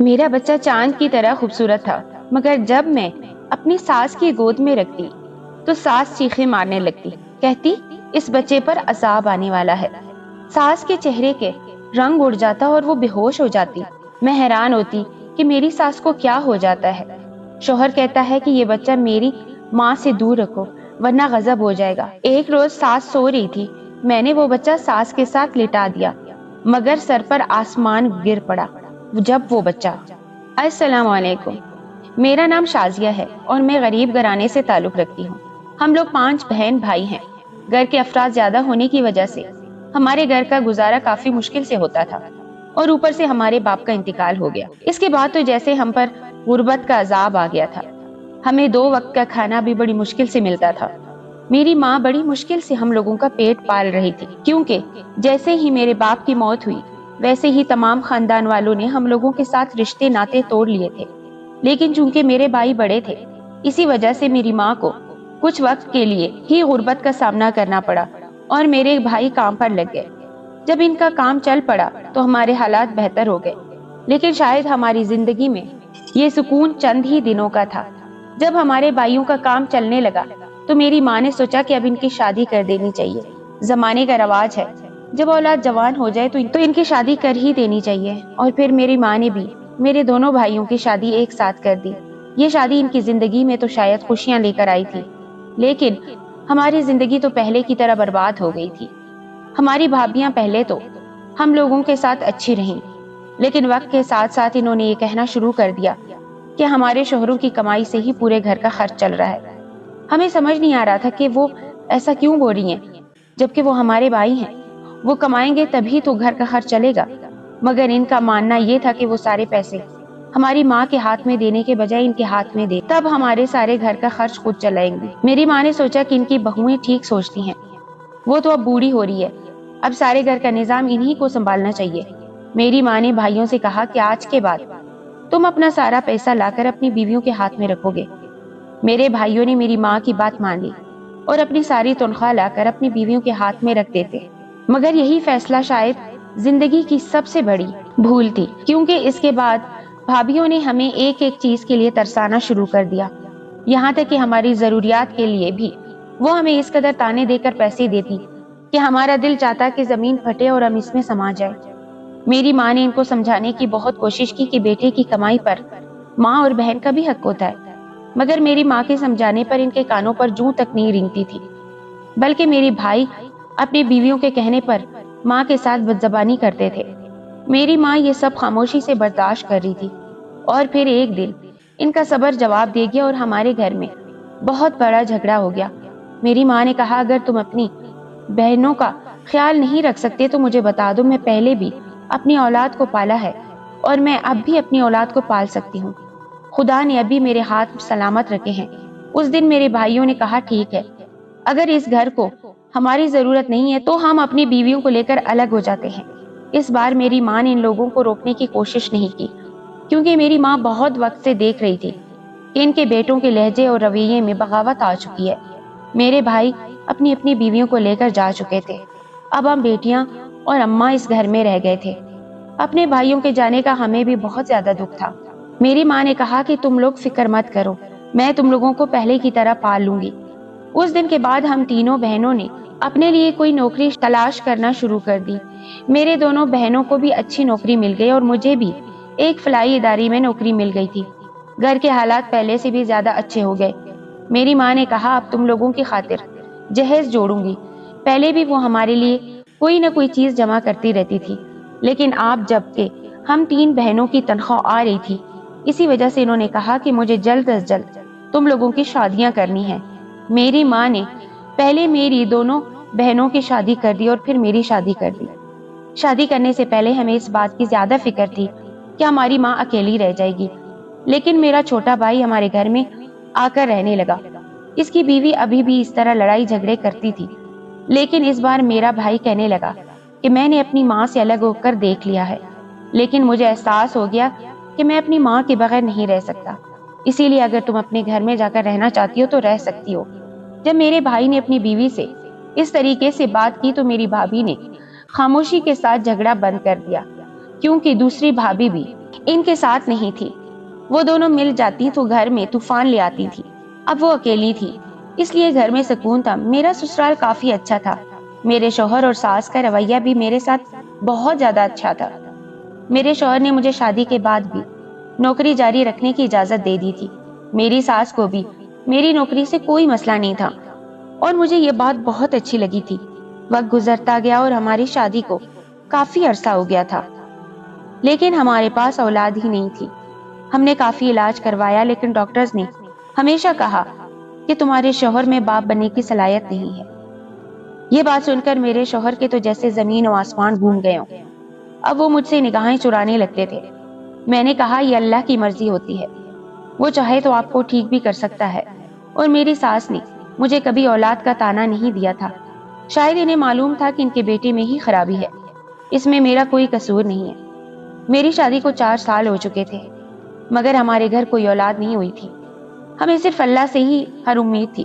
میرا بچہ چاند کی طرح خوبصورت تھا، مگر جب میں اپنی ساس کی گود میں رکھتی تو ساس چیخیں مارنے لگتی، کہتی اس بچے پر عذاب آنے والا ہے۔ ساس کے چہرے کے رنگ اڑ جاتا اور وہ بے ہوش ہو جاتی۔ میں حیران ہوتی کہ میری ساس کو کیا ہو جاتا ہے۔ شوہر کہتا ہے کہ یہ بچہ میری ماں سے دور رکھو ورنہ غضب ہو جائے گا۔ ایک روز ساس سو رہی تھی، میں نے وہ بچہ ساس کے ساتھ لٹا دیا، مگر سر پر آسمان گر پڑا جب وہ بچہ۔ السلام علیکم، میرا نام شازیہ ہے اور میں غریب گھرانے سے تعلق رکھتی ہوں۔ ہم لوگ 5 بہن بھائی ہیں۔ گھر کے افراد زیادہ ہونے کی وجہ سے ہمارے گھر کا گزارا کافی مشکل سے ہوتا تھا، اور اوپر سے ہمارے باپ کا انتقال ہو گیا۔ اس کے بعد تو جیسے ہم پر غربت کا عذاب آ گیا تھا۔ ہمیں 2 وقت کا کھانا بھی بڑی مشکل سے ملتا تھا۔ میری ماں بڑی مشکل سے ہم لوگوں کا پیٹ پال رہی تھی، کیونکہ جیسے ہی میرے باپ کی موت ہوئی ویسے ہی تمام خاندان والوں نے ہم لوگوں کے ساتھ رشتے ناطے توڑ لیے تھے۔ لیکن چونکہ میرے بھائی بڑے تھے، اسی وجہ سے میری ماں کو کچھ وقت کے لیے ہی غربت کا سامنا کرنا پڑا اور میرے بھائی کام پر لگ گئے۔ جب ان کا کام چل پڑا تو ہمارے حالات بہتر ہو گئے، لیکن شاید ہماری زندگی میں یہ سکون چند ہی دنوں کا تھا۔ جب ہمارے بھائیوں کا کام چلنے لگا تو میری ماں نے سوچا کہ اب ان کی شادی کر دینی چاہیے۔ زمانے کا رواج ہے، جب اولاد جوان ہو جائے تو ان کی شادی کر ہی دینی چاہیے، اور پھر میری ماں نے بھی میرے دونوں بھائیوں کی شادی ایک ساتھ کر دی۔ یہ شادی ان کی زندگی میں تو شاید خوشیاں لے کر آئی تھی، لیکن ہماری زندگی تو پہلے کی طرح برباد ہو گئی تھی۔ ہماری بھابیاں پہلے تو ہم لوگوں کے ساتھ اچھی رہیں، لیکن وقت کے ساتھ ساتھ انہوں نے یہ کہنا شروع کر دیا کہ ہمارے شوہروں کی کمائی سے ہی پورے گھر کا خرچ چل رہا ہے۔ ہمیں سمجھ نہیں آ رہا تھا کہ وہ ایسا کیوں بول رہی ہیں، جبکہ وہ ہمارے بھائی ہیں، وہ کمائیں گے تبھی تو گھر کا خرچ چلے گا۔ مگر ان کا ماننا یہ تھا کہ وہ سارے پیسے ہماری ماں کے ہاتھ میں دینے کے بجائے ان کے ہاتھ میں دے، تب ہمارے سارے گھر کا خرچ خود چلائیں گی۔ میری ماں نے سوچا کہ ان کی بہویں ٹھیک سوچتی ہیں، وہ تو اب بوڑھی ہو رہی ہے، اب سارے گھر کا نظام انہی کو سنبھالنا چاہیے۔ میری ماں نے بھائیوں سے کہا کہ آج کے بعد تم اپنا سارا پیسہ لا کر اپنی بیویوں کے ہاتھ میں رکھو گے۔ میرے بھائیوں نے میری ماں کی بات مان لی اور اپنی ساری تنخواہ لا کر اپنی بیویوں کے ہاتھ میں رکھ دیتے، مگر یہی فیصلہ شاید زندگی کی سب سے بڑی بھول تھی، کیونکہ اس کے بعد بھابھیوں نے ہمیں ایک ایک چیز کے لیے ترسانا شروع کر دیا، یہاں تک کہ ہماری ضروریات کے لیے بھی وہ ہمیں اس قدر تانے دے کر پیسے دیتی کہ ہمارا دل چاہتا کہ زمین پھٹے اور ہم اس میں سما جائے۔ میری ماں نے ان کو سمجھانے کی بہت کوشش کی کہ بیٹے کی کمائی پر ماں اور بہن کا بھی حق ہوتا ہے، مگر میری ماں کے سمجھانے پر ان کے کانوں پر جوں تک نہیں رینگتی تھی، بلکہ میری بھائی اپنی بیویوں کے کہنے پر ماں کے ساتھ بدزبانی کرتے تھے۔ میری ماں یہ سب خاموشی سے برداشت کر رہی تھی، اور پھر ایک دن ان کا صبر جواب دے گیا اور ہمارے گھر میں بہت بڑا جھگڑا ہو گیا۔ میری ماں نے کہا اگر تم اپنی بہنوں کا خیال نہیں رکھ سکتے تو مجھے بتا دو، میں پہلے بھی اپنی اولاد کو پالا ہے اور میں اب بھی اپنی اولاد کو پال سکتی ہوں۔ خدا نے ابھی میرے ہاتھ سلامت رکھے ہیں۔ اس دن میرے بھائیوں نے کہا ٹھیک ہے، اگر اس گھر کو ہماری ضرورت نہیں ہے تو ہم اپنی بیویوں کو لے کر الگ ہو جاتے ہیں۔ اس بار میری ماں نے ان لوگوں کو روکنے کی کوشش نہیں کی، کیونکہ میری ماں بہت وقت سے دیکھ رہی تھی کہ ان کے بیٹوں کے لہجے اور رویے میں بغاوت آ چکی ہے۔ میرے بھائی اپنی اپنی بیویوں کو لے کر جا چکے تھے، اب ہم بیٹیاں اور اماں اس گھر میں رہ گئے تھے۔ اپنے بھائیوں کے جانے کا ہمیں بھی بہت زیادہ دکھ تھا۔ میری ماں نے کہا کہ تم لوگ فکر مت کرو، میں تم لوگوں کو پہلے کی طرح پال لوں گی۔ اس دن کے بعد ہم تینوں بہنوں نے اپنے لیے کوئی نوکری تلاش کرنا شروع کر دی۔ میرے دونوں بہنوں کو بھی اچھی نوکری مل گئی اور مجھے بھی ایک فلاحی ادارے میں نوکری مل گئی تھی۔ گھر کے حالات پہلے سے بھی زیادہ اچھے ہو گئے۔ میری ماں نے کہا اب تم لوگوں کی خاطر جہیز جوڑوں گی۔ پہلے بھی وہ ہمارے لیے کوئی نہ کوئی چیز جمع کرتی رہتی تھی، لیکن آپ جب کہ ہم 3 بہنوں کی تنخواہ آ رہی تھی، اسی وجہ سے انہوں نے کہا کہ مجھے جلد از جلد تم لوگوں کی شادیاں کرنی ہیں۔ میری ماں نے پہلے میری دونوں بہنوں کی شادی کر دی اور پھر میری شادی کر دی۔ شادی کرنے سے پہلے ہمیں اس بات کی زیادہ فکر تھی کہ ہماری ماں اکیلی رہ جائے گی، لیکن میرا چھوٹا بھائی ہمارے گھر میں آ کر رہنے لگا۔ اس کی بیوی ابھی بھی اس طرح لڑائی جھگڑے کرتی تھی، لیکن اس بار میرا بھائی کہنے لگا کہ میں نے اپنی ماں سے الگ ہو کر دیکھ لیا ہے، لیکن مجھے احساس ہو گیا کہ میں اپنی ماں کے بغیر نہیں رہ سکتا، اسی لیے اگر تم اپنے گھر میں جا کر رہنا چاہتی ہو تو رہ سکتی ہو۔ جب میرے بھائی نے اپنی بیوی سے اس طریقے سے بات کی تو میری بھابھی نے خاموشی کے ساتھ جھگڑا بند کر دیا، کیونکہ دوسری بھابھی بھی ان کے ساتھ نہیں تھی۔ وہ دونوں مل جاتی تو گھر میں طوفان لے آتی تھی۔ اب وہ اکیلی تھی، اس لیے گھر میں سکون تھا۔ میرا سسرال کافی اچھا تھا۔ میرے شوہر اور ساس کا رویہ بھی میرے ساتھ بہت زیادہ اچھا تھا۔ میرے شوہر نے مجھے شادی کے بعد بھی نوکری جاری رکھنے کی اجازت دے دی تھی۔ میری ساس کو بھی میری نوکری سے کوئی مسئلہ نہیں تھا اور مجھے یہ بات بہت اچھی لگی تھی۔ وقت گزرتا گیا اور ہماری شادی کو کافی عرصہ ہو گیا تھا، لیکن ہمارے پاس اولاد ہی نہیں تھی۔ ہم نے کافی علاج کروایا، لیکن ڈاکٹرز نے ہمیشہ کہا کہ تمہارے شوہر میں باپ بننے کی صلاحیت نہیں ہے۔ یہ بات سن کر میرے شوہر کے تو جیسے زمین و آسمان گھوم گئے ہوں۔ اب وہ مجھ سے نگاہیں چرانے لگتے تھے۔ میں نے کہا یہ اللہ کی مرضی ہوتی ہے، وہ چاہے تو آپ کو ٹھیک بھی کر سکتا ہے۔ اور میری ساس نے مجھے کبھی اولاد کا تانا نہیں دیا تھا۔ شاید انہیں معلوم تھا کہ ان کے بیٹے میں ہی خرابی ہے، اس میں میرا کوئی قصور نہیں ہے۔ میری شادی کو 4 سال ہو چکے تھے، مگر ہمارے گھر کوئی اولاد نہیں ہوئی تھی۔ ہمیں صرف اللہ سے ہی ہر امید تھی۔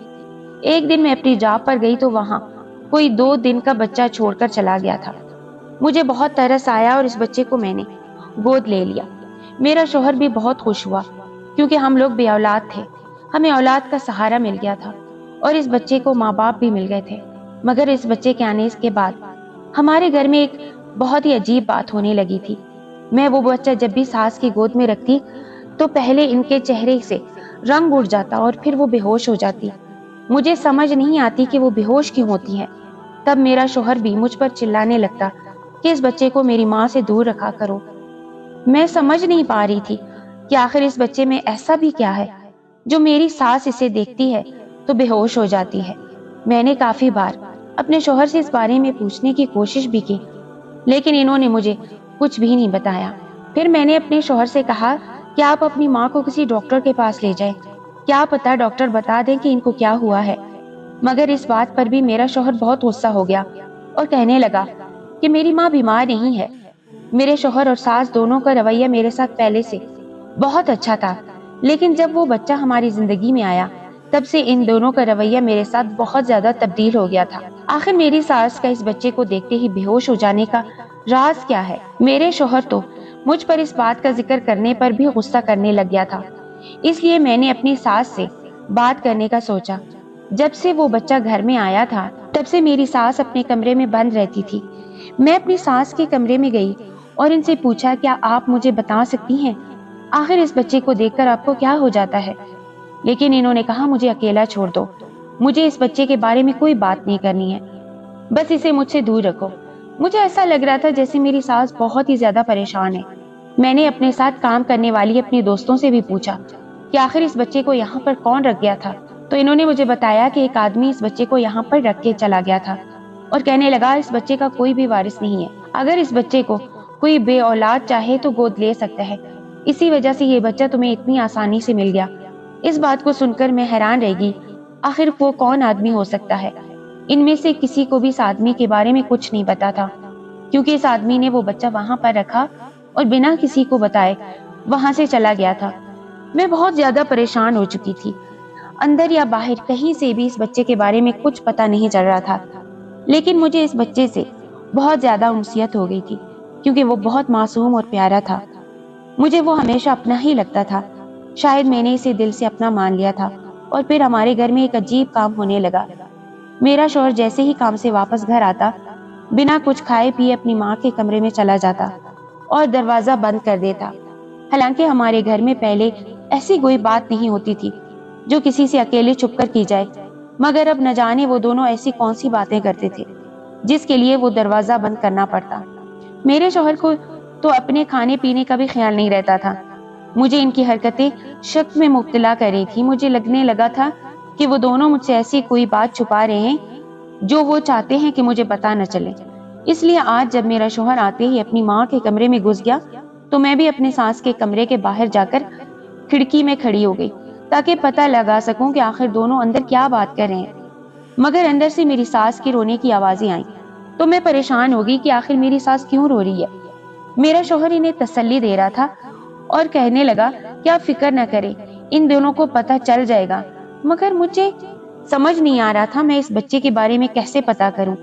ایک دن میں اپنی جاب پر گئی تو وہاں کوئی 2 دن کا بچہ چھوڑ کر چلا گیا تھا۔ مجھے بہت ترس آیا اور اس بچے کو میں نے گود لے لیا۔ میرا شوہر بھی بہت خوش ہوا، کیونکہ ہم لوگ بے اولاد تھے۔ ہمیں اولاد کا سہارا مل گیا تھا اور اس بچے کو ماں باپ بھی مل گئے تھے۔ مگر اس بچے کے آنے کے بعد ہمارے گھر میں ایک بہت ہی عجیب بات ہونے لگی تھی۔ میں وہ بچہ جب بھی ساس کی گود میں رکھتی تو پہلے ان کے چہرے سے رنگ اڑ جاتا اور پھر وہ بے ہوش ہو جاتی۔ مجھے سمجھ نہیں آتی کہ وہ بے ہوش کیوں ہوتی ہے۔ تب میرا شوہر بھی مجھ پر چلانے لگتا کہ اس بچے کو میری ماں سے دور رکھا کرو۔ میں سمجھ نہیں پا رہی تھی کہ آخر اس بچے میں ایسا بھی کیا ہے جو میری ساس اسے دیکھتی ہے تو بے ہوش ہو جاتی ہے۔ میں نے کافی بار اپنے شوہر سے اس بارے میں پوچھنے کی کوشش بھی کی، لیکن انہوں نے مجھے کچھ بھی نہیں بتایا۔ پھر میں نے اپنے شوہر سے کہا کہ آپ اپنی ماں کو کسی ڈاکٹر کے پاس لے جائیں، کیا پتا ڈاکٹر بتا دیں کہ ان کو کیا ہوا ہے۔ مگر اس بات پر بھی میرا شوہر بہت غصہ ہو گیا اور کہنے لگا کہ میری ماں بیمار نہیں ہے۔ میرے شوہر اور ساس دونوں کا رویہ میرے ساتھ پہلے سے بہت اچھا تھا، لیکن جب وہ بچہ ہماری زندگی میں آیا تب سے ان دونوں کا رویہ میرے ساتھ بہت زیادہ تبدیل ہو گیا تھا۔ آخر میری ساس کا اس بچے کو دیکھتے ہی بے ہوش ہو جانے کا راز کیا ہے؟ میرے شوہر تو مجھ پر اس بات کا ذکر کرنے پر بھی غصہ کرنے لگ گیا تھا، اس لیے میں نے اپنی ساس سے بات کرنے کا سوچا۔ جب سے وہ بچہ گھر میں آیا تھا تب سے میری ساس اپنے کمرے میں بند رہتی تھی۔ میں اپنی ساس کے کمرے میں گئی اور ان سے پوچھا کیا آپ مجھے بتا سکتی ہیں آخر اس بچے کو دیکھ کر آپ کو کیا ہو جاتا ہے؟ لیکن انہوں نے کہا مجھے اکیلا چھوڑ دو، مجھے اس بچے کے بارے میں کوئی بات نہیں کرنی ہے، بس اسے مجھ سے دور رکھو۔ مجھے ایسا لگ رہا تھا جیسے میری ساس بہت ہی زیادہ پریشان ہے۔ میں نے اپنے ساتھ کام کرنے والی اپنی دوستوں سے بھی پوچھا کہ آخر اس بچے کو یہاں پر کون رکھ گیا تھا، تو انہوں نے مجھے بتایا کہ ایک آدمی اس بچے کو یہاں پر رکھ کے چلا گیا تھا اور کہنے لگا اس بچے کا کوئی بھی وارث نہیں ہے، اگر اس بچے کو کوئی بے اولاد چاہے تو گود لے سکتا ہے، اسی وجہ سے یہ بچہ تمہیں اتنی آسانی سے مل گیا۔ اس بات کو سن کر میں حیران رہ گئی، آخر وہ کون آدمی ہو سکتا ہے؟ ان میں سے کسی کو بھی اس آدمی کے بارے میں کچھ نہیں پتا تھا، کیونکہ اس آدمی نے وہ بچہ وہاں پر رکھا اور بنا کسی کو بتائے وہاں سے چلا گیا تھا۔ میں بہت زیادہ پریشان ہو چکی تھی، اندر یا باہر کہیں سے بھی اس بچے کے بارے میں کچھ پتا نہیں چل رہا تھا، لیکن مجھے اس بچے سے بہت زیادہ انسیت ہو گئی تھی، کیونکہ وہ بہت معصوم اور پیارا تھا۔ مجھے وہ ہمیشہ اپنا ہی لگتا تھا۔ شاید میں نے اسے دل سے اپنا مان لیا تھا اور پھر ہمارے گھر میں ایک عجیب کام ہونے لگا۔ میرا شوہر جیسے ہی کام سے واپس گھر آتا بنا کچھ کھائے پیے اپنی ماں کے کمرے میں چلا جاتا اور دروازہ بند کر دیتا۔ حالانکہ ہمارے گھر میں پہلے ایسی کوئی بات نہیں ہوتی تھی جو کسی سے اکیلے چھپ کر کی جائے، مگر اب نہ جانے وہ دونوں ایسی کون سی باتیں کرتے تھے جس کے لیے وہ دروازہ بند کرنا پڑتا۔ میرے شوہر کو تو اپنے کھانے پینے کا بھی خیال نہیں رہتا تھا۔ مجھے ان کی حرکتیں شک میں مبتلا کر رہی تھی۔ مجھے لگنے لگا تھا کہ وہ دونوں مجھ سے ایسی کوئی بات چھپا رہے ہیں جو وہ چاہتے ہیں کہ مجھے پتا نہ چلے۔ اس لیے آج جب میرا شوہر آتے ہی اپنی ماں کے کمرے میں گھس گیا تو میں بھی اپنے ساس کے کمرے کے باہر جا کر کھڑکی میں کھڑی ہو گئی تاکہ پتہ لگا سکوں کہ آخر دونوں اندر کیا بات کر رہے ہیں۔ مگر اندر سے میری ساس کی رونے کی آوازیں آئیں تو میں پریشان ہو گئی کہ آخر میری ساس کیوں رو رہی ہے۔ میرا شوہر انہیں تسلی دے رہا تھا اور کہنے لگا کہ آپ فکر نہ کریں، ان دونوں کو پتہ چل جائے گا، مگر مجھے سمجھ نہیں آ رہا تھا میں اس بچے کے بارے میں کیسے پتا کروں۔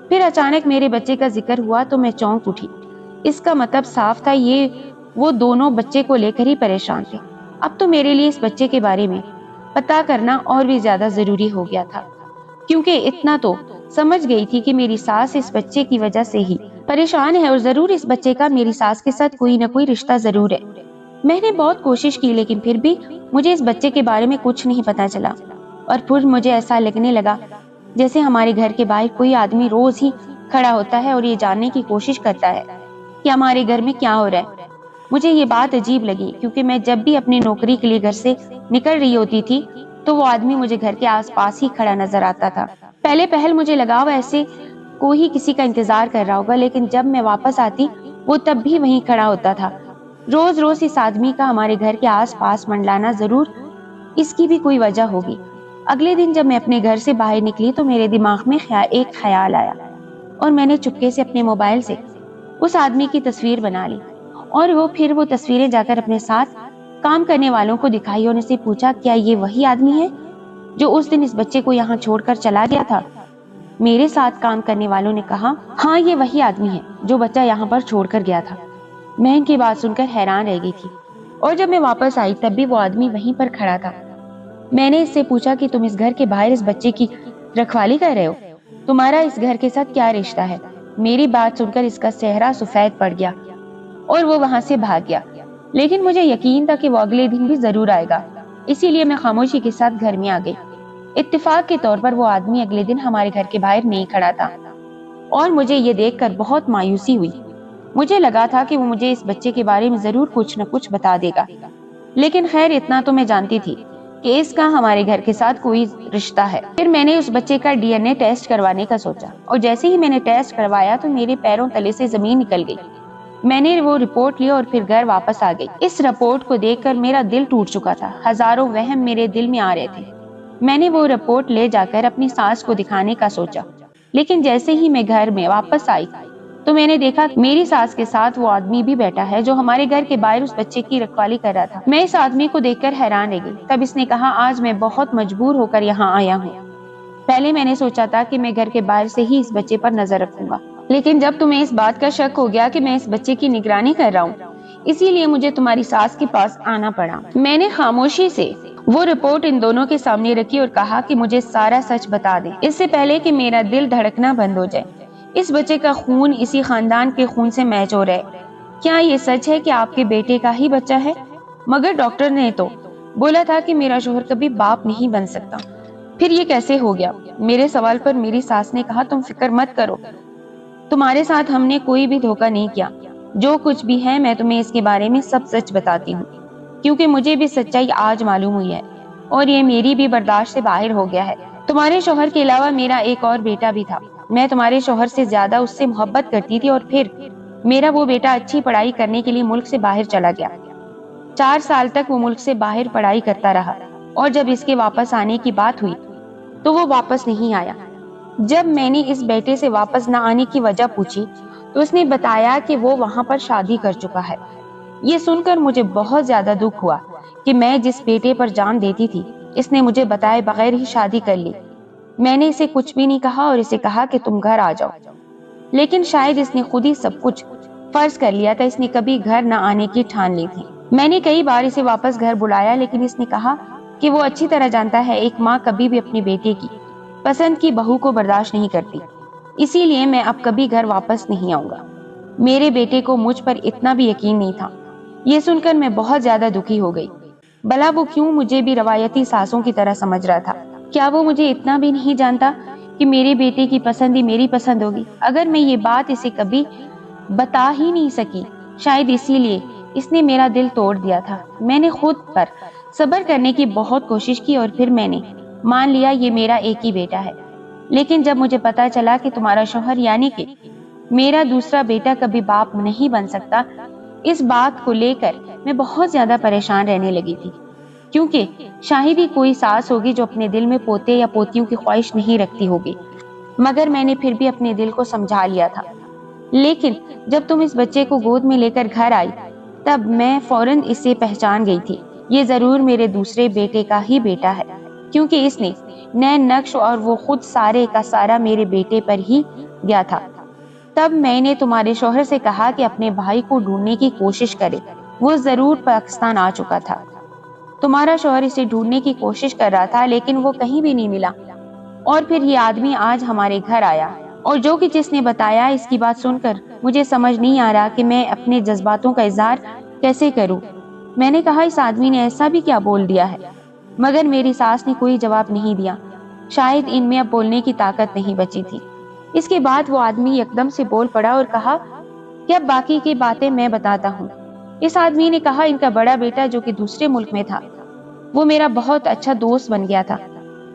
پھر اچانک میرے بچے کا ذکر ہوا تو میں چونک اٹھی۔ اس کا مطلب صاف تھا، یہ وہ دونوں بچے کو لے کر ہی پریشان تھے۔ اب تو میرے لیے اس بچے کے بارے میں پتا کرنا اور بھی زیادہ ضروری ہو گیا تھا، کیونکہ اتنا تو سمجھ گئی تھی کہ میری ساس اس بچے کی وجہ سے ہی پریشان ہے اور ضرور اس بچے کا میری ساس کے ساتھ کوئی نہ کوئی رشتہ ضرور ہے۔ میں نے بہت کوشش کی لیکن پھر بھی مجھے اس بچے کے بارے میں کچھ نہیں پتا چلا، اور پھر مجھے ایسا لگنے لگا جیسے ہمارے گھر کے باہر کوئی آدمی روز ہی کھڑا ہوتا ہے اور یہ جاننے کی کوشش کرتا ہے کہ ہمارے گھر میں کیا ہو رہا ہے۔ مجھے یہ بات عجیب لگی کیونکہ میں جب بھی اپنی نوکری کے لیے گھر سے نکل رہی ہوتی تھی تو وہ آدمی مجھے گھر کے آس پاس ہی کھڑا نظر آتا تھا۔ پہلے پہل مجھے لگا وہ ایسے کوئی کسی کا انتظار کر رہا ہوگا، لیکن جب میں واپس آتی وہ تب بھی وہیں کھڑا ہوتا تھا۔ روز روز اس آدمی کا ہمارے گھر کے آس پاس منڈلانا ضرور اس کی بھی کوئی وجہ ہوگی۔ اگلے دن جب میں اپنے گھر سے باہر نکلی تو میرے دماغ میں ایک خیال آیا اور میں نے چپکے سے اپنے موبائل سے اس آدمی کی تصویر بنا لی اور پھر وہ تصویریں جا کر اپنے ساتھ کام کرنے والوں کو دکھائی اور ان سے پوچھا کیا یہ وہی آدمی ہے جو اس دن اس بچے کو یہاں چھوڑ کر چلا گیا تھا؟ میرے ساتھ کام کرنے والوں نے کہا ہاں یہ وہی آدمی ہے جو بچہ یہاں پر چھوڑ کر گیا تھا۔ میں ان کی بات سن کر حیران رہ گئی تھی اور جب میں واپس آئی تب بھی وہ آدمی وہیں پر کھڑا تھا۔ میں نے اس سے پوچھا کہ تم اس گھر کے باہر اس بچے کی رکھوالی کر رہے ہو، تمہارا اس گھر کے ساتھ کیا رشتہ ہے؟ میری بات سن کر اس کا چہرہ سفید پڑ گیا اور وہ وہاں سے بھاگ گیا، لیکن مجھے یقین تھا کہ وہ اگلے دن بھی ضرور آئے گا، اسی لیے میں خاموشی کے ساتھ گھر میں آ گئی۔ اتفاق کے طور پر وہ آدمی اگلے دن ہمارے گھر کے باہر نہیں کھڑا تھا اور مجھے یہ دیکھ کر بہت مایوسی ہوئی۔ مجھے لگا تھا کہ وہ مجھے اس بچے کے بارے میں ضرور کچھ نہ کچھ بتا دے گا، لیکن خیر اتنا تو میں جانتی تھی کہ اس کا ہمارے گھر کے ساتھ کوئی رشتہ ہے۔ پھر میں نے اس بچے کا DNA ٹیسٹ کروانے کا سوچا اور جیسے ہی میں نے ٹیسٹ کروایا تو میرے پیروں تلے سے زمین نکل گئی۔ میں نے وہ رپورٹ لی اور پھر گھر واپس آ گئی۔ اس رپورٹ کو دیکھ کر میرا دل ٹوٹ چکا تھا، ہزاروں وہم میرے دل میں آ رہے تھے۔ میں نے وہ رپورٹ لے جا کر اپنی ساس کو دکھانے کا سوچا، لیکن جیسے ہی میں گھر میں واپس آئی تو میں نے دیکھا میری ساس کے ساتھ وہ آدمی بھی بیٹھا ہے جو ہمارے گھر کے باہر اس بچے کی رکھوالی کر رہا تھا۔ میں اس آدمی کو دیکھ کر حیران رہ گئی۔ تب اس نے کہا آج میں بہت مجبور ہو کر یہاں آیا ہوں، پہلے میں نے سوچا تھا کہ میں گھر کے باہر سے ہی اس بچے پر نظر رکھوں گا، لیکن جب تمہیں اس بات کا شک ہو گیا کہ میں اس بچے کی نگرانی کر رہا ہوں، اسی لیے مجھے تمہاری ساس کے پاس آنا پڑا۔ میں نے خاموشی سے وہ رپورٹ ان دونوں کے سامنے رکھی اور کہا کہ مجھے سارا سچ بتا دیں اس سے پہلے کہ میرا دل دھڑکنا بند ہو جائے۔ اس بچے کا خون اسی خاندان کے خون سے میچ ہو رہا ہے۔ کیا یہ سچ ہے کہ آپ کے بیٹے کا ہی بچہ ہے؟ مگر ڈاکٹر نے تو بولا تھا کہ میرا شوہر کبھی باپ نہیں بن سکتا، پھر یہ کیسے ہو گیا؟ میرے سوال پر میری ساس نے کہا تم فکر مت کرو، تمہارے ساتھ ہم نے کوئی بھی دھوکہ نہیں کیا، جو کچھ بھی ہے میں تمہیں اس کے بارے میں سب سچ بتاتی ہوں، کیونکہ مجھے بھی سچائی آج معلوم ہوئی ہے اور یہ میری بھی برداشت سے باہر ہو گیا ہے۔ تمہارے شوہر کے علاوہ میرا ایک اور بیٹا بھی تھا، میں تمہارے شوہر سے زیادہ اس سے محبت کرتی تھی اور پھر میرا وہ بیٹا اچھی پڑھائی کرنے کے لیے ملک سے باہر چلا گیا۔ 4 سال تک وہ ملک سے باہر پڑھائی کرتا رہا اور جب اس کے واپس آنے کی بات ہوئی تو وہ واپس نہیں آیا۔ جب میں نے اس بیٹے سے واپس نہ آنے کی وجہ پوچھی تو اس نے بتایا کہ وہ وہاں پر شادی کر چکا ہے۔ یہ سن کر مجھے بہت زیادہ دکھ ہوا کہ میں جس بیٹے پر جان دیتی تھی اس نے مجھے بتائے بغیر ہی شادی کر لی۔ میں نے اسے کچھ بھی نہیں کہا اور اسے کہا کہ تم گھر آ جاؤ، لیکن شاید اس نے خود ہی سب کچھ فرض کر لیا تھا، اس نے کبھی گھر نہ آنے کی ٹھان لی تھی۔ میں نے کئی بار اسے واپس گھر بلایا لیکن اس نے کہا کہ وہ اچھی طرح جانتا ہے ایک ماں کبھی بھی اپنے بیٹے کی پسند کی بہو کو برداشت نہیں کرتی، اسی لیے میں اب کبھی گھر واپس نہیں آؤں گا۔ میرے بیٹے کو مجھ پر اتنا بھی یقین نہیں تھا۔ یہ سن کر میں بہت زیادہ دکھی ہو گئی۔ بھلا وہ کیوں مجھے بھی روایتی ساسوں کی طرح سمجھ رہا تھا؟ کیا وہ مجھے اتنا بھی نہیں جانتا کہ میرے بیٹے کی پسند ہی میری پسند ہوگی؟ اگر میں یہ بات اسے کبھی بتا ہی نہیں سکی، شاید اسی لیے اس نے میرا دل توڑ دیا تھا۔ میں نے خود پر صبر کرنے کی بہت کوشش کی اور پھر میں نے مان لیا یہ میرا ایک ہی بیٹا ہے، لیکن جب مجھے پتا چلا کہ تمہارا شوہر یعنی کہ میرا دوسرا بیٹا کبھی باپ نہیں بن سکتا، اس بات کو لے کر میں بہت زیادہ پریشان رہنے لگی تھی، کیونکہ شاید ہی کوئی ساس ہوگی جو اپنے دل میں پوتے یا پوتیوں کی خواہش نہیں رکھتی ہوگی۔ مگر میں نے پھر بھی اپنے دل کو سمجھا لیا تھا۔ لیکن جب تم اس بچے کو گود میں لے کر گھر آئی تب میں فوراً اسے پہچان گئی تھی، یہ ضرور میرے دوسرے بیٹے کا ہی بیٹا ہے، کیونکہ اس نے نین نقش اور وہ خود سارے کا سارا میرے بیٹے پر ہی دیا تھا۔ تب میں نے تمہارے شوہر سے کہا کہ اپنے بھائی کو ڈھونڈنے کی کوشش کرے، وہ ضرور پاکستان آ چکا تھا۔ تمہارا شوہر اسے ڈھونڈنے کی کوشش کر رہا تھا لیکن وہ کہیں بھی نہیں ملا، اور پھر یہ آدمی آج ہمارے گھر آیا، اور جو کہ جس نے بتایا، اس کی بات سن کر مجھے سمجھ نہیں آ رہا کہ میں اپنے جذباتوں کا اظہار کیسے کروں۔ میں نے کہا اس آدمی نے ایسا بھی کیا بول دیا ہے، مگر میری ساس نے کوئی جواب نہیں دیا۔ شاید ان میں اب بولنے کی طاقت نہیں بچی تھی۔ اس کے بعد وہ آدمی یکدم سے بول پڑا اور کہا کہ اب باقی کی باتیں میں بتاتا ہوں۔ اس آدمی نے کہا ان کا بڑا بیٹا جو کہ دوسرے ملک میں تھا، وہ میرا بہت اچھا دوست بن گیا تھا۔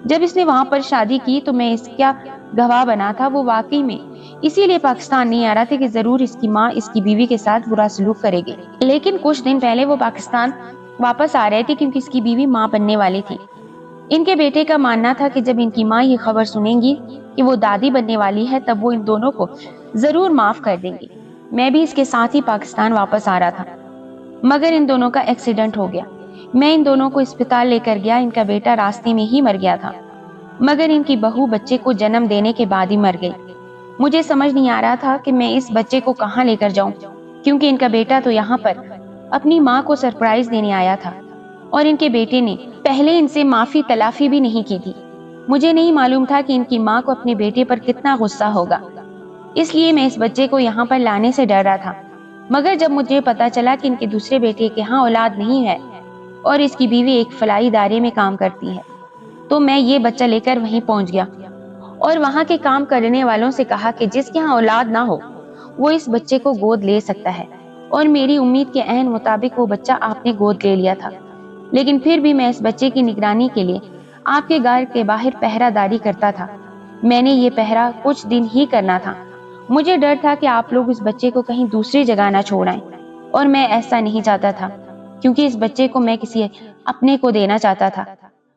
جب اس نے وہاں پر شادی کی تو میں اس کا گواہ بنا تھا۔ وہ واقعی میں اسی لیے پاکستان نہیں آ رہا تھا کہ ضرور اس کی ماں اس کی بیوی کے ساتھ برا سلوک کرے گی، لیکن کچھ دن پہلے وہ پاکستان واپس آ رہے تھے کیونکہ اس کی بیوی ماں بننے والی تھی۔ ان کے بیٹے کا ماننا تھا کہ جب ان کی ماں یہ خبر سنیں گی کہ وہ دادی بننے والی ہے تب وہ ان دونوں کو ضرور معاف کر دیں گی۔ میں بھی اس کے ساتھ ہی پاکستان واپس آ رہا تھا، مگر ان دونوں کا ایکسیڈنٹ ہو گیا۔ میں ان دونوں کو اسپتال لے کر گیا، ان کا بیٹا راستے میں ہی مر گیا تھا، مگر ان کی بہو بچے کو جنم دینے کے بعد ہی مر گئی۔ مجھے سمجھ نہیں آ رہا تھا کہ میں اس بچے کو کہاں لے کر جاؤں، کیونکہ ان کا بیٹا تو یہاں پر اپنی ماں کو سرپرائز دینے آیا تھا، اور ان کے بیٹے نے پہلے ان سے معافی تلافی بھی نہیں کی تھی۔ مجھے نہیں معلوم تھا کہ ان کی ماں کو اپنے بیٹے پر کتنا غصہ ہوگا، اس لیے میں اس بچے کو یہاں پر لانے سے ڈر رہا تھا۔ مگر جب مجھے پتا چلا کہ ان کے دوسرے بیٹے کے ہاں اولاد نہیں ہے اور اس کی بیوی ایک فلاحی ادارے میں کام کرتی ہے، تو میں یہ بچہ لے کر وہیں پہنچ گیا اور وہاں کے کام کرنے والوں سے کہا کہ جس کے ہاں اولاد نہ ہو وہ اس بچے کو گود لے سکتا ہے، اور میری امید کے عین مطابق وہ بچہ آپ نے گود لے لیا تھا۔ لیکن پھر بھی میں اس بچے کی نگرانی کے لیے آپ کے گھر کے باہر پہرہ داری کرتا تھا۔ میں نے یہ پہرہ کچھ دن ہی کرنا تھا۔ مجھے ڈر تھا کہ آپ لوگ اس بچے کو کہیں دوسری جگہ نہ چھوڑائیں، اور میں ایسا نہیں چاہتا تھا کیونکہ اس بچے کو میں کسی اپنے کو دینا چاہتا تھا،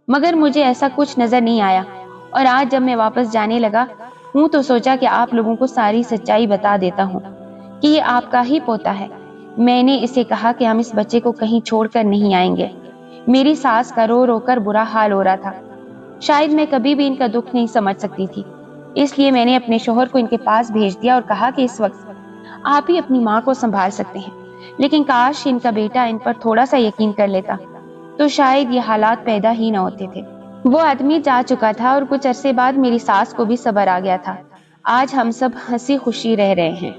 مگر مجھے ایسا کچھ نظر نہیں آیا۔ اور آج جب میں واپس جانے لگا ہوں تو سوچا کہ آپ لوگوں کو ساری سچائی بتا دیتا ہوں کہ یہ آپ کا ہی پوتا ہے۔ میں نے اسے کہا کہ ہم اس بچے کو کہیں چھوڑ کر نہیں آئیں گے۔ میری ساس کا رو رو کر برا حال ہو رہا تھا۔ شاید میں کبھی بھی ان کا دکھ نہیں سمجھ سکتی تھی، اس لیے میں نے اپنے شوہر کو ان کے پاس بھیج دیا اور کہا کہ اس وقت آپ ہی اپنی ماں کو سنبھال سکتے ہیں، لیکن کاش ان کا بیٹا ان پر تھوڑا سا یقین کر لیتا تو شاید یہ حالات پیدا ہی نہ ہوتے تھے۔ وہ آدمی جا چکا تھا اور کچھ عرصے بعد میری ساس کو بھی صبر آ گیا تھا۔ آج ہم سب ہنسی خوشی رہ رہے ہیں۔